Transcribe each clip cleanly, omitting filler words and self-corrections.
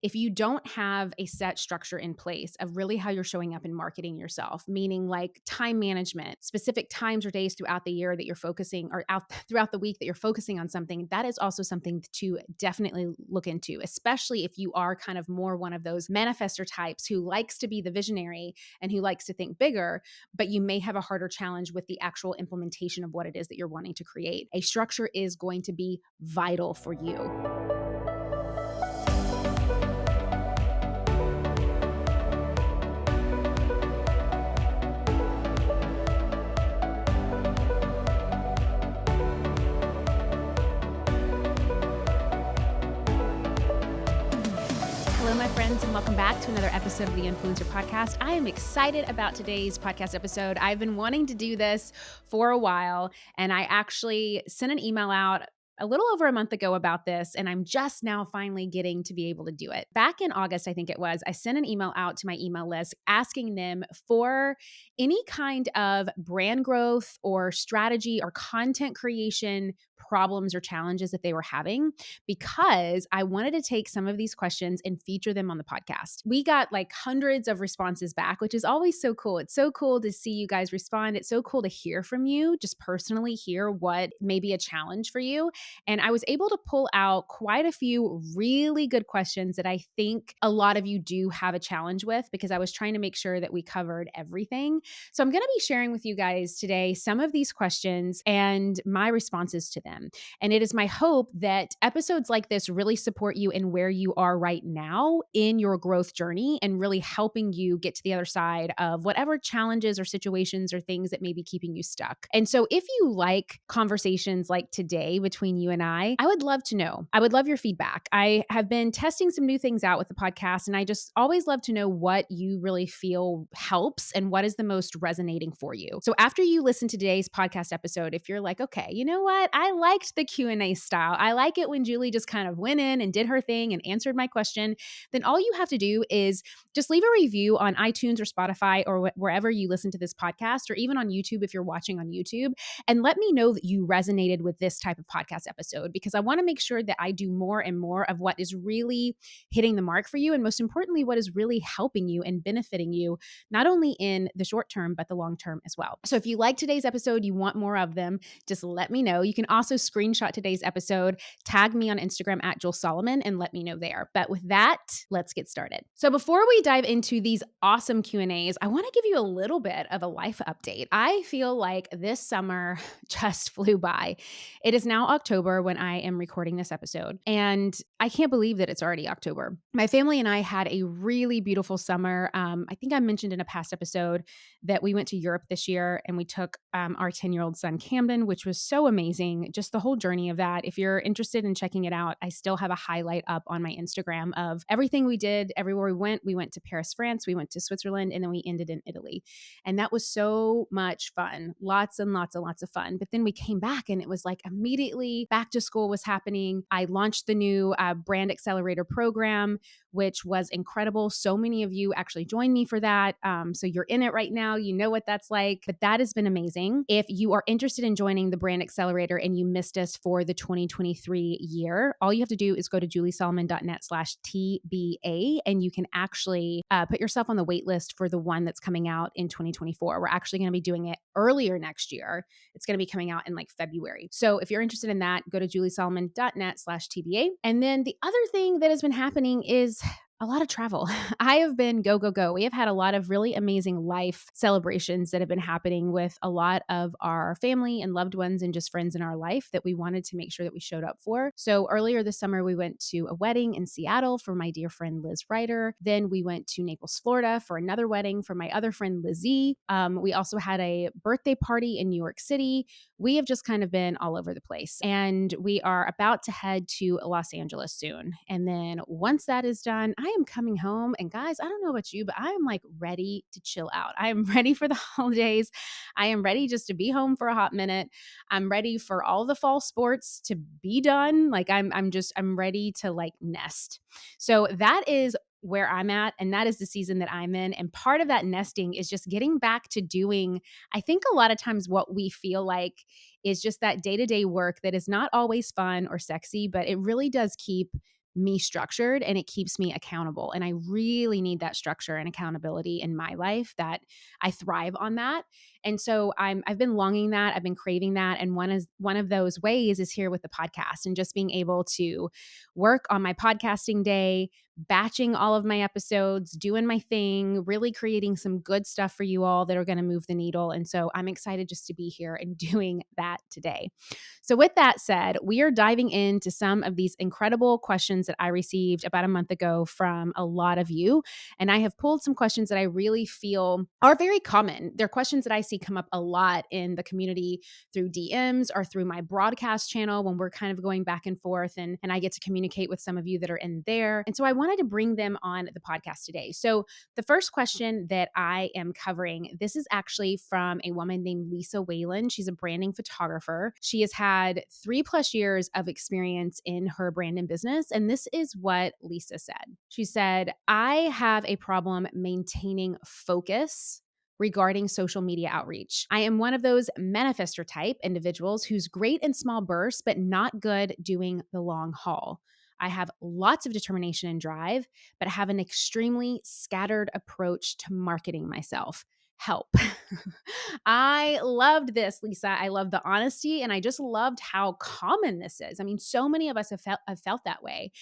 if you don't have a set structure in place of really how you're showing up and marketing yourself, meaning like time management, specific times or days throughout the year that you're focusing or out throughout the week that you're focusing on something, that is also something to definitely look into, especially if you are kind of more one of those manifestor types who likes to be the visionary and who likes to think bigger, but you may have a harder challenge with the actual implementation of what it is that you're wanting to create. A structure is going to be vital for you. Hello, my friends, and welcome back to another episode of the Influencer Podcast. I am excited about today's podcast episode. I've been wanting to do this for a while, and I actually sent an email out a little over a month ago about this, and I'm just now finally getting to be able to do it. Back in August, I think it was, I sent an email out to my email list asking them for any kind of brand growth or strategy or content creation problems or challenges that they were having, because I wanted to take some of these questions and feature them on the podcast. We got like hundreds of responses back, which is always so cool. It's so cool to see you guys respond. It's so cool to hear from you, just personally hear what may be a challenge for you. And I was able to pull out quite a few really good questions that I think a lot of you do have a challenge with, because I was trying to make sure that we covered everything. So I'm going to be sharing with you guys today some of these questions and my responses to them. And it is my hope that episodes like this really support you in where you are right now in your growth journey and really helping you get to the other side of whatever challenges or situations or things that may be keeping you stuck. And so if you like conversations like today between you and I would love to know. I would love your feedback. I have been testing some new things out with the podcast, and I just always love to know what you really feel helps and what is the most resonating for you. So after you listen to today's podcast episode, if you're like, okay, you know what? I liked the Q&A style. I like it when Julie just kind of went in and did her thing and answered my question. Then all you have to do is just leave a review on iTunes or Spotify or wherever you listen to this podcast, or even on YouTube if you're watching on YouTube, and let me know that you resonated with this type of podcast episode, because I want to make sure that I do more and more of what is really hitting the mark for you, and most importantly, what is really helping you and benefiting you, not only in the short term, but the long term as well. So if you like today's episode, you want more of them, just let me know. You can also screenshot today's episode, tag me on Instagram at Joel Solomon, and let me know there. But with that, let's get started. So before we dive into these awesome Q&As, I want to give you a little bit of a life update. I feel like this summer just flew by. It is now October when I am recording this episode, and I can't believe that it's already October. My family and I had a really beautiful summer. I think I mentioned in a past episode that we went to Europe this year, and we took our 10-year-old son Camden, which was so amazing. Just the whole journey of that. If you're interested in checking it out, I still have a highlight up on my Instagram of everything we did, everywhere we went. We went to Paris, France, we went to Switzerland, and then we ended in Italy. And that was so much fun. Lots and lots and lots of fun. But then we came back, and it was like immediately back to school was happening. I launched the new Brand Accelerator program, which was incredible. So many of you actually joined me for that. So you're in it right now. You know what that's like, but that has been amazing. If you are interested in joining the Brand Accelerator and you missed us for the 2023 year, all you have to do is go to juliesolomon.net/TBA, and you can actually put yourself on the wait list for the one that's coming out in 2024. We're actually going to be doing it earlier next year. It's going to be coming out in like February. So if you're interested in that, go to juliesolomon.net/TBA. And then the other thing that has been happening is a lot of travel. I have been go, go, go. We have had a lot of really amazing life celebrations that have been happening with a lot of our family and loved ones and just friends in our life that we wanted to make sure that we showed up for. So earlier this summer, we went to a wedding in Seattle for my dear friend Liz Ryder. Then we went to Naples, Florida for another wedding for my other friend Lizzie. We also had a birthday party in New York City. We have just kind of been all over the place. And we are about to head to Los Angeles soon. And then once that is done, I am coming home. And guys, I don't know about you, but I am like ready to chill out. I am ready for the holidays. I am ready just to be home for a hot minute. I'm ready for all the fall sports to be done. Like I'm ready to like nest. So that is where I'm at. And that is the season that I'm in. And part of that nesting is just getting back to doing, I think a lot of times what we feel like is just that day-to-day work that is not always fun or sexy, but it really does keep me structured and it keeps me accountable. And I really need that structure and accountability in my life, that I thrive on that. And so I've been longing that, I've been craving that. And one of those ways is here with the podcast, and just being able to work on my podcasting day, batching all of my episodes, doing my thing, really creating some good stuff for you all that are going to move the needle. And so I'm excited just to be here and doing that today. So, with that said, we are diving into some of these incredible questions that I received about a month ago from a lot of you. And I have pulled some questions that I really feel are very common. They're questions that I see come up a lot in the community through DMs or through my broadcast channel when we're kind of going back and forth, and I get to communicate with some of you that are in there. And so I wanted to bring them on the podcast today. So the first question that I am covering, this is actually from a woman named 𝐲𝐶 Whalen. She's a branding photographer. She has had 3+ years of experience in her brand and business. And this is what 𝐲𝐶 said. She said, I have a problem maintaining focus regarding social media outreach. I am one of those manifestor type individuals who's great in small bursts, but not good doing the long haul. I have lots of determination and drive, but have an extremely scattered approach to marketing myself. Help. I loved this, 𝐲𝐶. I love the honesty, and I just loved how common this is. I mean, so many of us have felt that way.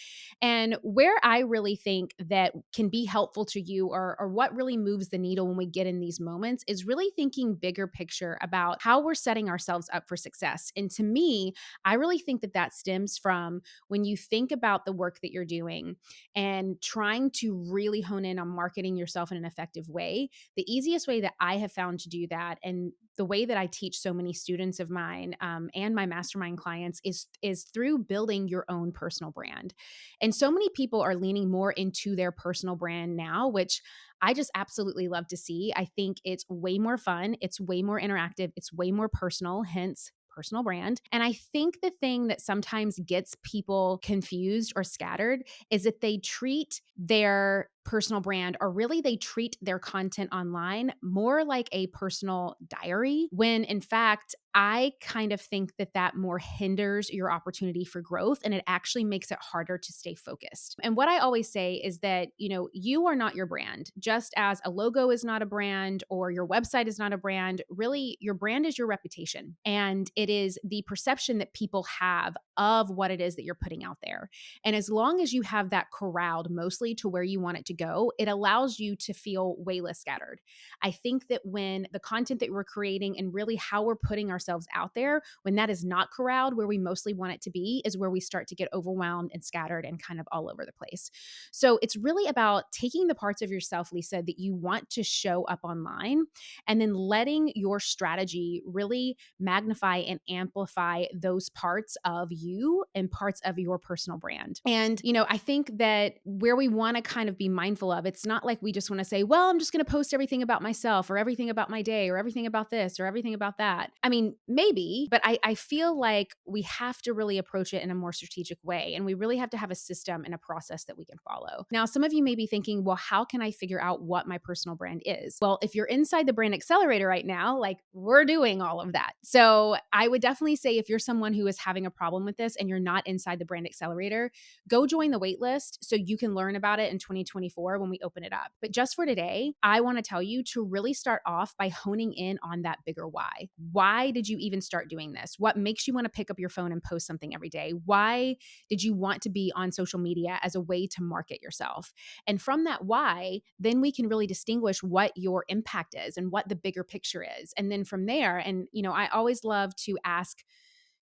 And where I really think that can be helpful to you, or what really moves the needle when we get in these moments, is really thinking bigger picture about how we're setting ourselves up for success. And to me, I really think that that stems from when you think about the work that you're doing and trying to really hone in on marketing yourself in an effective way. The easiest way that I have found to do that, and the way that I teach so many students of mine and my mastermind clients, is through building your own personal brand. And so many people are leaning more into their personal brand now, which I just absolutely love to see. I think it's way more fun. It's way more interactive. It's way more personal, hence personal brand. And I think the thing that sometimes gets people confused or scattered is that they treat their personal brand, or really they treat their content online, more like a personal diary, when in fact, I kind of think that that more hinders your opportunity for growth, and it actually makes it harder to stay focused. And what I always say is that, you are not your brand. Just as a logo is not a brand, or your website is not a brand, really your brand is your reputation. And it is the perception that people have of what it is that you're putting out there. And as long as you have that corralled mostly to where you want it to go, it allows you to feel way less scattered. I think that when the content that we're creating and really how we're putting ourselves out there, when that is not corralled where we mostly want it to be, is where we start to get overwhelmed and scattered and kind of all over the place. So it's really about taking the parts of yourself, 𝐲𝐶, that you want to show up online, and then letting your strategy really magnify and amplify those parts of you and parts of your personal brand. And, I think that where we want to kind of be mindful of, it's not like we just want to say, well, I'm just going to post everything about myself, or everything about my day, or everything about this, or everything about that. I mean, maybe, but I feel like we have to really approach it in a more strategic way. And we really have to have a system and a process that we can follow. Now, some of you may be thinking, well, how can I figure out what my personal brand is? Well, if you're inside the Brand Accelerator right now, like, we're doing all of that. So I would definitely say, if you're someone who is having a problem with this and you're not inside the Brand Accelerator, go join the wait list so you can learn about it in 2024 when we open it up. But just for today, I want to tell you to really start off by honing in on that bigger why. Why did you even start doing this? What makes you want to pick up your phone and post something every day? Why did you want to be on social media as a way to market yourself? And from that why, then we can really distinguish what your impact is and what the bigger picture is. And then from there, and I always love to ask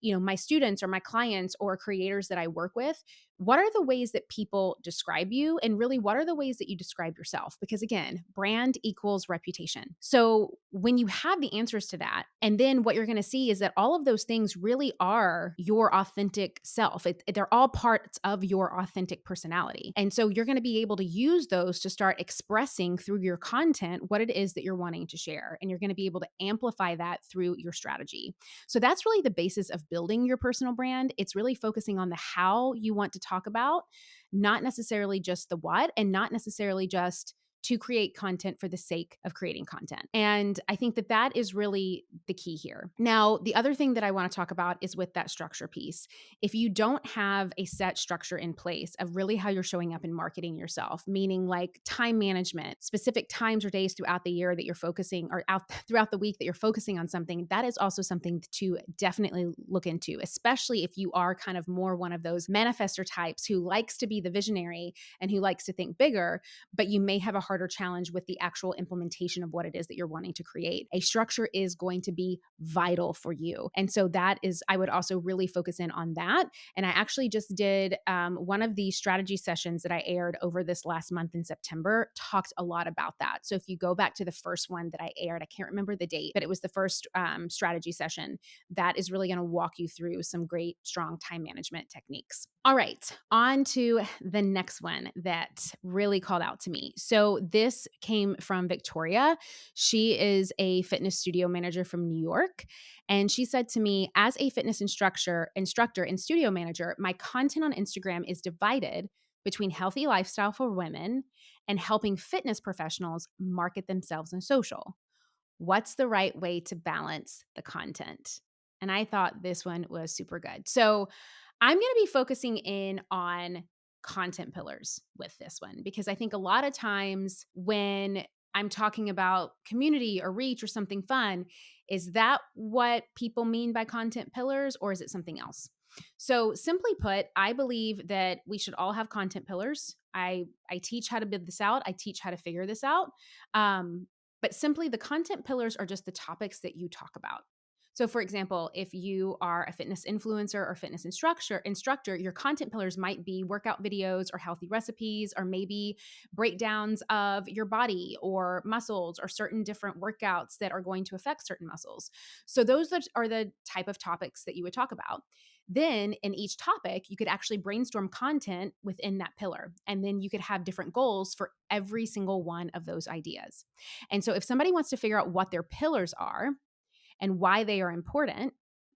my students or my clients or creators that I work with, what are the ways that people describe you? And really, what are the ways that you describe yourself? Because again, brand equals reputation. So when you have the answers to that, and then what you're going to see is that all of those things really are your authentic self. They're all parts of your authentic personality. And so you're going to be able to use those to start expressing through your content what it is that you're wanting to share. And you're going to be able to amplify that through your strategy. So that's really the basis of building your personal brand. It's really focusing on the how you want to talk about, not necessarily just the what, and not necessarily just to create content for the sake of creating content. And I think that that is really the key here. Now, the other thing that I want to talk about is with that structure piece. If you don't have a set structure in place of really how you're showing up and marketing yourself, meaning like time management, specific times or days throughout the year that you're focusing, or out throughout the week that you're focusing on something, that is also something to definitely look into, especially if you are kind of more one of those manifestor types who likes to be the visionary and who likes to think bigger, but you may have a harder challenge with the actual implementation of what it is that you're wanting to create. A structure is going to be vital for you. And so that is, I would also really focus in on that. And I actually just did one of the strategy sessions that I aired over this last month in September, talked a lot about that. So if you go back to the first one that I aired, I can't remember the date, but it was the first strategy session, that is really going to walk you through some great, strong time management techniques. All right, on to the next one that really called out to me. So this came from Victoria. She is a fitness studio manager from New York. And she said to me, as a fitness instructor and studio manager, my content on Instagram is divided between healthy lifestyle for women and helping fitness professionals market themselves on social. What's the right way to balance the content? And I thought this one was super good. So I'm going to be focusing in on content pillars with this one, because I think a lot of times when I'm talking about community or reach or something fun, is that what people mean by content pillars, or is it something else? So simply put, I believe that we should all have content pillars. I teach how to build this out. I teach how to figure this out. But simply the content pillars are just the topics that you talk about. So for example, if you are a fitness influencer or fitness instructor, your content pillars might be workout videos or healthy recipes, or maybe breakdowns of your body or muscles or certain different workouts that are going to affect certain muscles. So those are the type of topics that you would talk about. Then in each topic, you could actually brainstorm content within that pillar. And then you could have different goals for every single one of those ideas. And so if somebody wants to figure out what their pillars are and why they are important,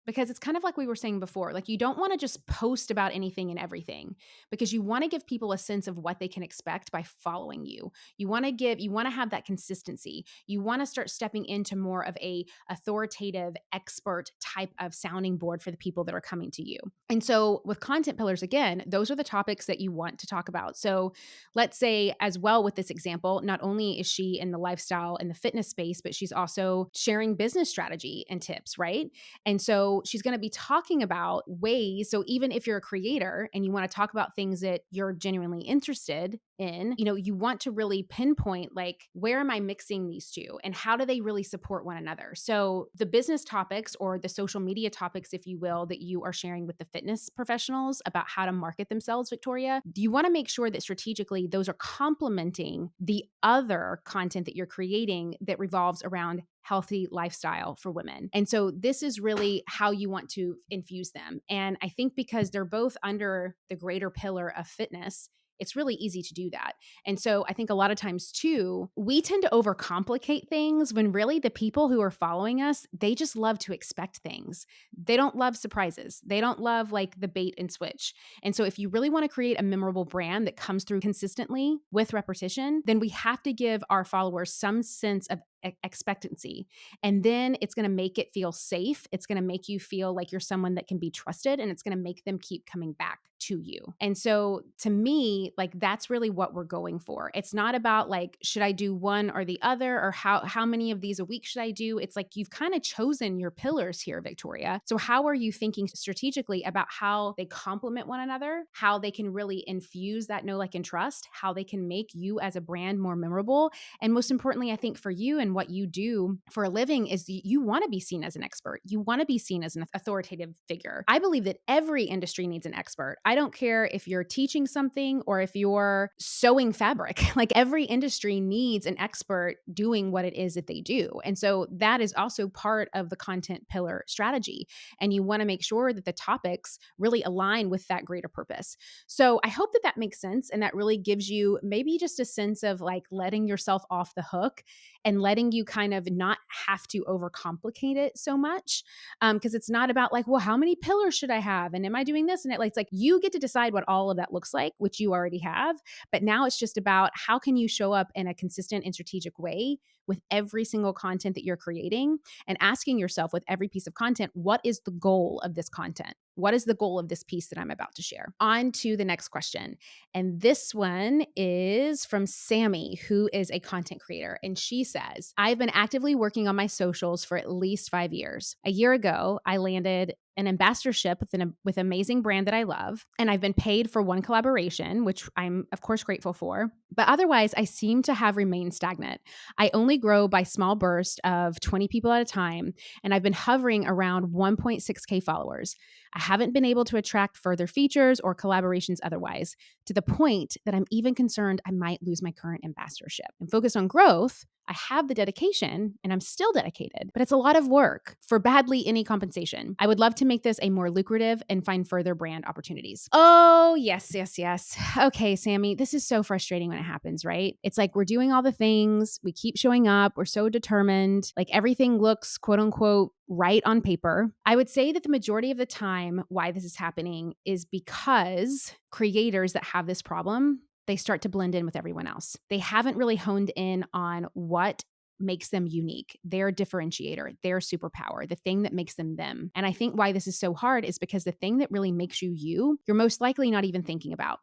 because it's kind of like we were saying before, like you don't want to just post about anything and everything, because you want to give people a sense of what they can expect by following you. You want to have that consistency. You want to start stepping into more of a authoritative expert type of sounding board for the people that are coming to you. And so with content pillars, again, those are the topics that you want to talk about. So let's say as well with this example, not only is she in the lifestyle and the fitness space, but she's also sharing business strategy and tips, right? And so she's going to be talking about ways. So even if you're a creator and you want to talk about things that you're genuinely interested in, you want to really pinpoint, like, where am I mixing these two and how do they really support one another? So the business topics or the social media topics, if you will, that you are sharing with the fitness professionals about how to market themselves, Victoria, you want to make sure that strategically those are complementing the other content that you're creating that revolves around healthy lifestyle for women. And so this is really how you want to infuse them. And I think because they're both under the greater pillar of fitness, it's really easy to do that. And so I think a lot of times too, we tend to overcomplicate things when really the people who are following us, they just love to expect things. They don't love surprises. They don't love like the bait and switch. And so if you really want to create a memorable brand that comes through consistently with repetition, then we have to give our followers some sense of expectancy. And then it's going to make it feel safe. It's going to make you feel like you're someone that can be trusted, and it's going to make them keep coming back to you. And so to me, like that's really what we're going for. It's not about like, should I do one or the other, or how many of these a week should I do? It's like you've kind of chosen your pillars here, Victoria. So how are you thinking strategically about how they complement one another, how they can really infuse that know, like, and trust, how they can make you as a brand more memorable? And most importantly, I think for you and what you do for a living is you want to be seen as an expert. You want to be seen as an authoritative figure. I believe that every industry needs an expert. I don't care if you're teaching something or if you're sewing fabric. Like every industry needs an expert doing what it is that they do. And so that is also part of the content pillar strategy. And you want to make sure that the topics really align with that greater purpose. So I hope that makes sense. And that really gives you maybe just a sense of like letting yourself off the hook and letting letting you kind of not have to overcomplicate it so much. Because it's not about like, well, how many pillars should I have? And am I doing this? And it's like you get to decide what all of that looks like, which you already have. But now it's just about how can you show up in a consistent and strategic way with every single content that you're creating, and asking yourself with every piece of content, what is the goal of this content? What is the goal of this piece that I'm about to share? On to the next question. And this one is from Sammy, who is a content creator. And she says, I've been actively working on my socials for at least 5 years. A year ago, I landed an ambassadorship with an amazing brand that I love. And I've been paid for one collaboration, which I'm of course grateful for. But otherwise, I seem to have remained stagnant. I only grow by small bursts of 20 people at a time. And I've been hovering around 1.6K followers. I haven't been able to attract further features or collaborations otherwise, to the point that I'm even concerned I might lose my current ambassadorship. I'm focused on growth. I have the dedication and I'm still dedicated, but it's a lot of work for badly any compensation. I would love to make this a more lucrative and find further brand opportunities. Oh, yes, yes, yes. Okay, Sammy, this is so frustrating when it happens, right? It's like we're doing all the things, we keep showing up, we're so determined, like everything looks quote unquote right on paper. I would say that the majority of the time why this is happening is because creators that have this problem, they start to blend in with everyone else. They haven't really honed in on what makes them unique, their differentiator, their superpower, the thing that makes them them. And I think why this is so hard is because the thing that really makes you you, you're most likely not even thinking about.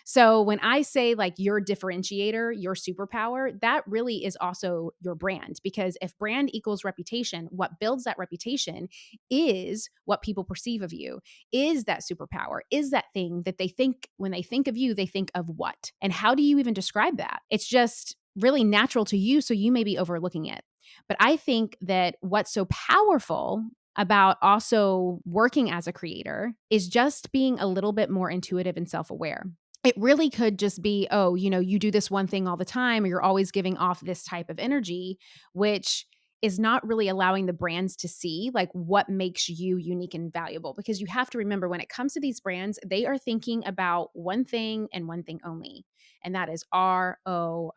So when I say like your differentiator, your superpower, that really is also your brand. Because if brand equals reputation, what builds that reputation is what people perceive of you, is that superpower, is that thing that they think when they think of you, they think of what? And how do you even describe that? It's just really natural to you, so you may be overlooking it. But I think that what's so powerful about also working as a creator is just being a little bit more intuitive and self-aware. It really could just be, oh, you do this one thing all the time, or you're always giving off this type of energy, which is not really allowing the brands to see like what makes you unique and valuable. Because you have to remember when it comes to these brands, they are thinking about one thing and one thing only, and that is ROI.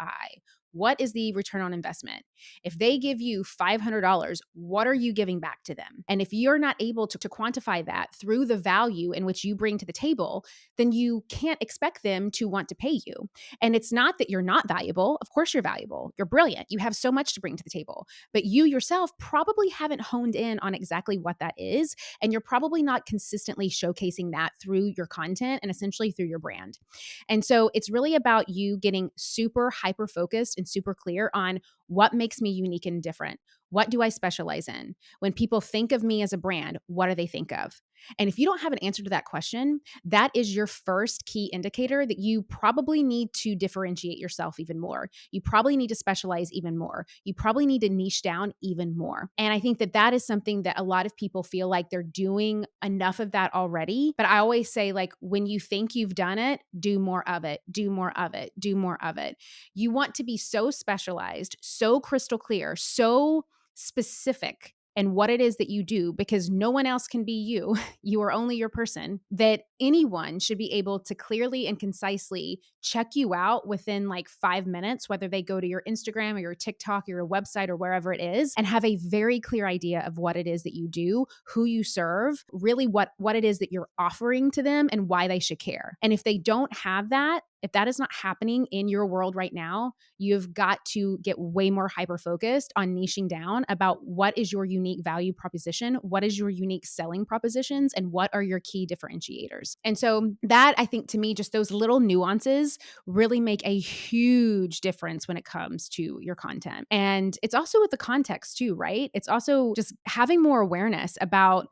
What is the return on investment? If they give you $500, what are you giving back to them? And if you're not able to quantify that through the value in which you bring to the table, then you can't expect them to want to pay you. And it's not that you're not valuable. Of course you're valuable. You're brilliant. You have so much to bring to the table. But you yourself probably haven't honed in on exactly what that is. And you're probably not consistently showcasing that through your content and essentially through your brand. And so it's really about you getting super hyper focused and super clear on what makes me unique and different. What do I specialize in? When people think of me as a brand, what do they think of? And if you don't have an answer to that question, that is your first key indicator that you probably need to differentiate yourself even more. You probably need to specialize even more. You probably need to niche down even more. And I think that that is something that a lot of people feel like they're doing enough of that already. But I always say, like, when you think you've done it, do more of it, do more of it, do more of it. You want to be so specialized, so crystal clear, so specific and what it is that you do, because no one else can be you. You are only your person, that anyone should be able to clearly and concisely check you out within like 5 minutes, whether they go to your Instagram or your TikTok or your website or wherever it is, and have a very clear idea of what it is that you do, who you serve, really what it is that you're offering to them and why they should care. And if they don't have that, if that is not happening in your world right now, you've got to get way more hyper focused on niching down about what is your unique value proposition, what is your unique selling propositions, and what are your key differentiators. And so that, I think, to me, just those little nuances really make a huge difference when it comes to your content. And it's also with the context too, right? It's also just having more awareness about,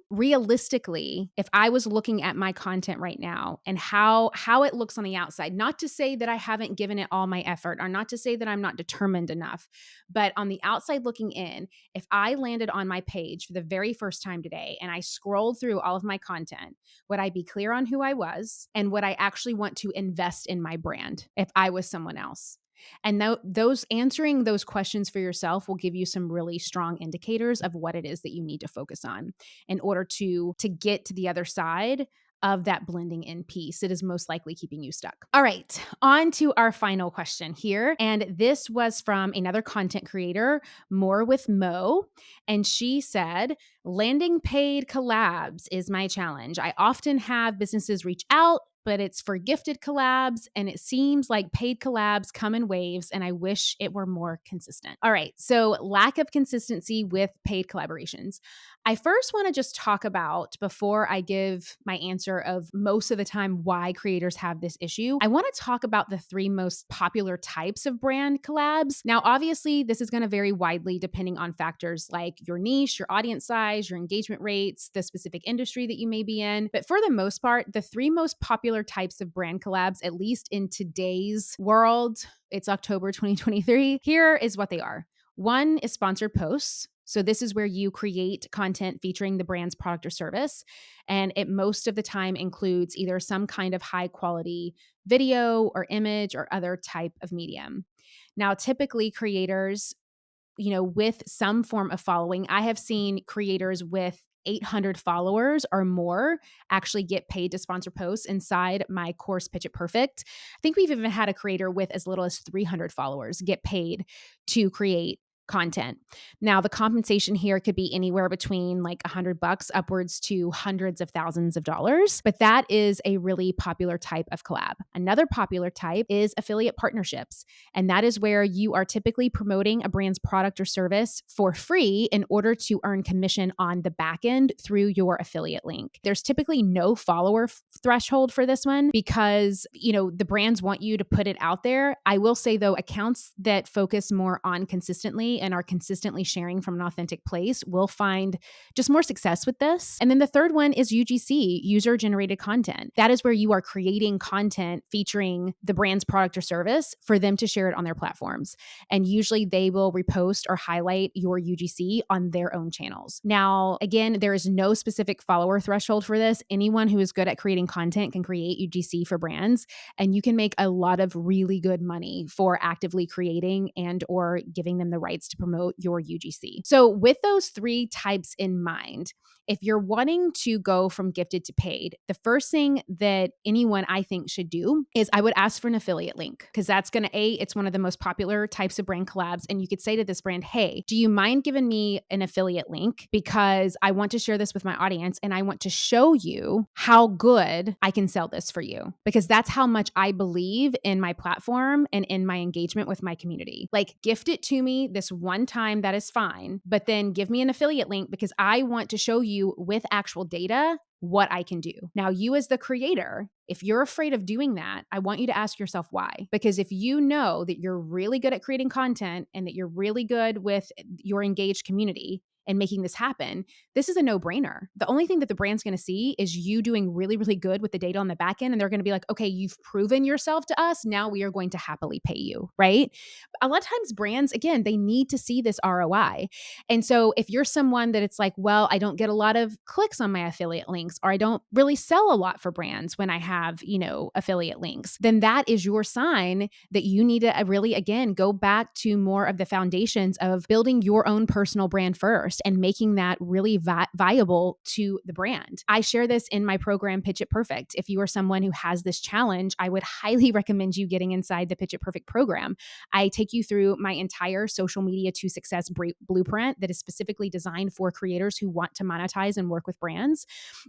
realistically, if I was looking at my content right now and how it looks on the outside, not to say that I haven't given it all my effort, or not to say that I'm not determined enough, but on the outside looking in, if I landed on my page for the very first time today and I scrolled through all of my content, would I be clear on who I was, and would I actually want to invest in my brand if I was someone else? And those answering those questions for yourself will give you some really strong indicators of what it is that you need to focus on in order to get to the other side of that blending in piece. It is most likely keeping you stuck. All right, on to our final question here. And this was from another content creator, More with Mo. And she said, landing paid collabs is my challenge. I often have businesses reach out, but it's for gifted collabs. And it seems like paid collabs come in waves, and I wish it were more consistent. All right, so lack of consistency with paid collaborations. I first want to just talk about, before I give my answer of most of the time why creators have this issue, I want to talk about the three most popular types of brand collabs. Now, obviously, this is going to vary widely depending on factors like your niche, your audience size, your engagement rates, the specific industry that you may be in. But for the most part, the three most popular types of brand collabs, at least in today's world, it's October 2023, here is what they are. One is sponsored posts. So this is where you create content featuring the brand's product or service. And it most of the time includes either some kind of high quality video or image or other type of medium. Now, typically creators, with some form of following, I have seen creators with 800 followers or more actually get paid to sponsor posts inside my course, Pitch It Perfect. I think we've even had a creator with as little as 300 followers get paid to create content. Now, the compensation here could be anywhere between like $100 upwards to hundreds of thousands of dollars, but that is a really popular type of collab. Another popular type is affiliate partnerships, and that is where you are typically promoting a brand's product or service for free in order to earn commission on the back end through your affiliate link. There's typically no follower threshold for this one because, the brands want you to put it out there. I will say though, accounts that focus more on consistently and are consistently sharing from an authentic place will find just more success with this. And then the third one is UGC, user generated content. That is where you are creating content featuring the brand's product or service for them to share it on their platforms. And usually they will repost or highlight your UGC on their own channels. Now, again, there is no specific follower threshold for this. Anyone who is good at creating content can create UGC for brands, and you can make a lot of really good money for actively creating and or giving them the rights to promote your UGC. So with those three types in mind, if you're wanting to go from gifted to paid, the first thing that anyone I think should do is I would ask for an affiliate link, because that's going to, it's one of the most popular types of brand collabs. And you could say to this brand, hey, do you mind giving me an affiliate link? Because I want to share this with my audience and I want to show you how good I can sell this for you, because that's how much I believe in my platform and in my engagement with my community. Like, gift it to me this one time, that is fine, but then give me an affiliate link because I want to show you with actual data what I can do. Now, you as the creator, if you're afraid of doing that, I want you to ask yourself why. Because if you know that you're really good at creating content and that you're really good with your engaged community and making this happen, this is a no-brainer. The only thing that the brand's going to see is you doing really, really good with the data on the back end. And they're going to be like, okay, you've proven yourself to us. Now we are going to happily pay you, right? A lot of times brands, again, they need to see this ROI. And so if you're someone that it's like, well, I don't get a lot of clicks on my affiliate links, or I don't really sell a lot for brands when I have, affiliate links, then that is your sign that you need to really, again, go back to more of the foundations of building your own personal brand first and making that really viable to the brand. I share this in my program, Pitch It Perfect. If you are someone who has this challenge, I would highly recommend you getting inside the Pitch It Perfect program. I take you through my entire social media to success blueprint that is specifically designed for creators who want to monetize and work with brands.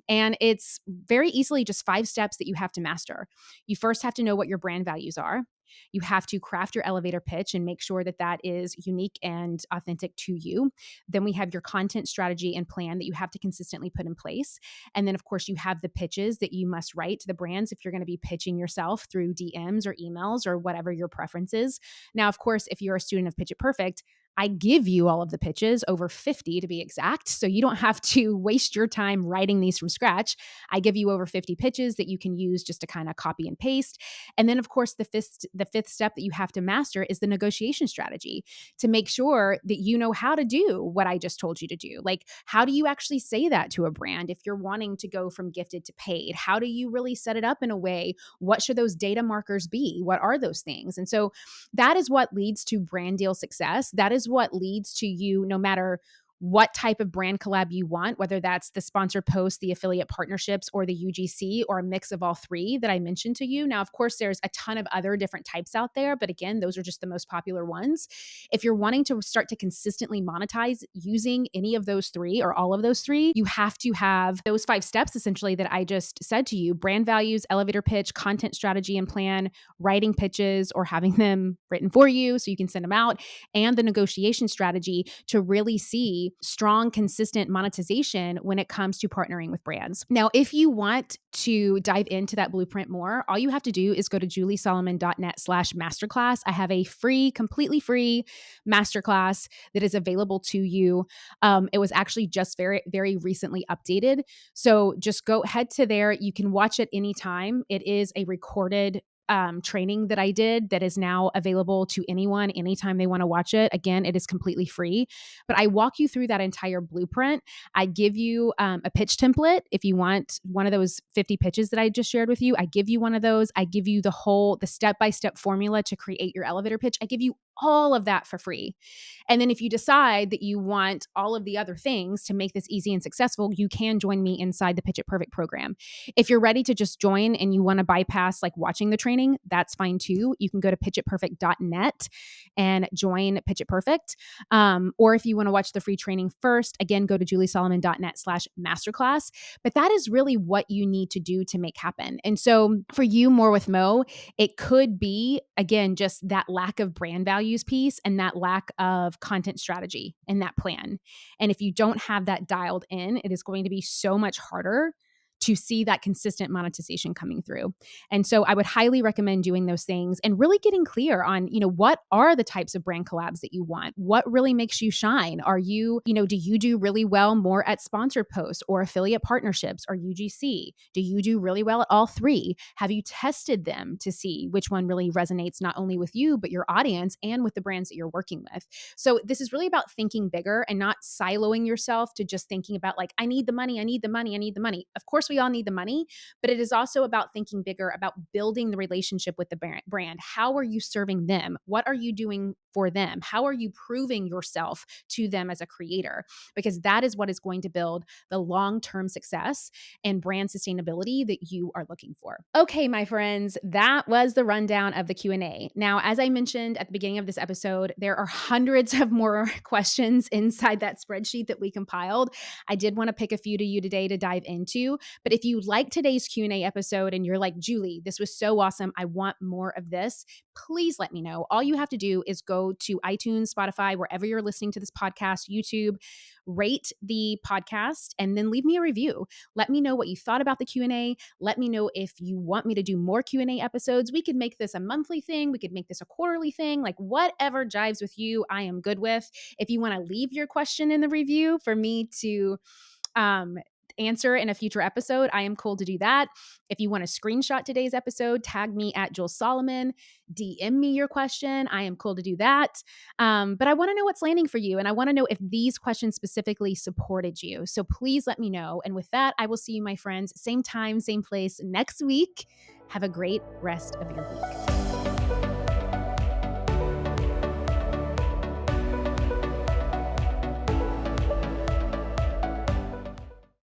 And it's very easily just 5 steps that you have to master. You first have to know what your brand values are. You have to craft your elevator pitch and make sure that that is unique and authentic to you. Then we have your content strategy and plan that you have to consistently put in place. And then, of course, you have the pitches that you must write to the brands if you're going to be pitching yourself through DMs or emails or whatever your preference is. Now, of course, if you're a student of Pitch It Perfect, I give you all of the pitches, over 50 to be exact. So you don't have to waste your time writing these from scratch. I give you over 50 pitches that you can use just to kind of copy and paste. And then, of course, the fifth step that you have to master is the negotiation strategy, to make sure that you know how to do what I just told you to do. Like, how do you actually say that to a brand if you're wanting to go from gifted to paid? How do you really set it up in a way? What should those data markers be? What are those things? And so that is what leads to brand deal success. That is what leads to you, no matter what type of brand collab you want, whether that's the sponsored post, the affiliate partnerships, or the UGC, or a mix of all three that I mentioned to you. Now, of course, there's a ton of other different types out there, but again, those are just the most popular ones. If you're wanting to start to consistently monetize using any of those three or all of those three, you have to have those 5 steps essentially that I just said to you: brand values, elevator pitch, content strategy and plan, writing pitches or having them written for you so you can send them out, and the negotiation strategy to really see strong, consistent monetization when it comes to partnering with brands. Now, if you want to dive into that blueprint more, all you have to do is go to juliesolomon.net/masterclass. I have a free, completely free masterclass that is available to you. It was actually just very, very recently updated. So just head to there. You can watch it anytime. It is a recorded training that I did that is now available to anyone anytime they want to watch it. Again, it is completely free, but I walk you through that entire blueprint. I give you a pitch template. If you want one of those 50 pitches that I just shared with you, I give you one of those. I give you the step-by-step formula to create your elevator pitch. I give you all of that for free. And then if you decide that you want all of the other things to make this easy and successful, you can join me inside the Pitch It Perfect program. If you're ready to just join and you want to bypass like watching the training, that's fine too. You can go to pitchitperfect.net and join Pitch It Perfect. Or if you want to watch the free training first, again, go to juliesolomon.net/masterclass. But that is really what you need to do to make happen. And so for you, More with Mo, it could be, again, just that lack of brand values piece and that lack of content strategy and that plan. And if you don't have that dialed in, it is going to be so much harder to see that consistent monetization coming through. And so I would highly recommend doing those things and really getting clear on, what are the types of brand collabs that you want? What really makes you shine? Are you, do you do really well more at sponsored posts or affiliate partnerships or UGC? Do you do really well at all three? Have you tested them to see which one really resonates not only with you, but your audience and with the brands that you're working with? So this is really about thinking bigger and not siloing yourself to just thinking about like, I need the money, I need the money, I need the money. Of course, we all need the money, but it is also about thinking bigger, about building the relationship with the brand. How are you serving them? What are you doing for them? How are you proving yourself to them as a creator? Because that is what is going to build the long-term success and brand sustainability that you are looking for. Okay, my friends, that was the rundown of the Q&A. Now, as I mentioned at the beginning of this episode, there are hundreds of more questions inside that spreadsheet that we compiled. I did want to pick a few to you today to dive into, but if you like today's Q&A episode and you're like, Julie, this was so awesome, I want more of this, please let me know. All you have to do is go to iTunes, Spotify, wherever you're listening to this podcast, YouTube, rate the podcast, and then leave me a review. Let me know what you thought about the Q&A. Let me know if you want me to do more Q&A episodes. We could make this a monthly thing. We could make this a quarterly thing. Like whatever jives with you, I am good with. If you want to leave your question in the review for me to answer in a future episode, I am cool to do that. If you want to screenshot today's episode, tag me at Jules Solomon, DM me your question. I am cool to do that. But I want to know what's landing for you. And I want to know if these questions specifically supported you. So please let me know. And with that, I will see you, my friends, same time, same place next week. Have a great rest of your week.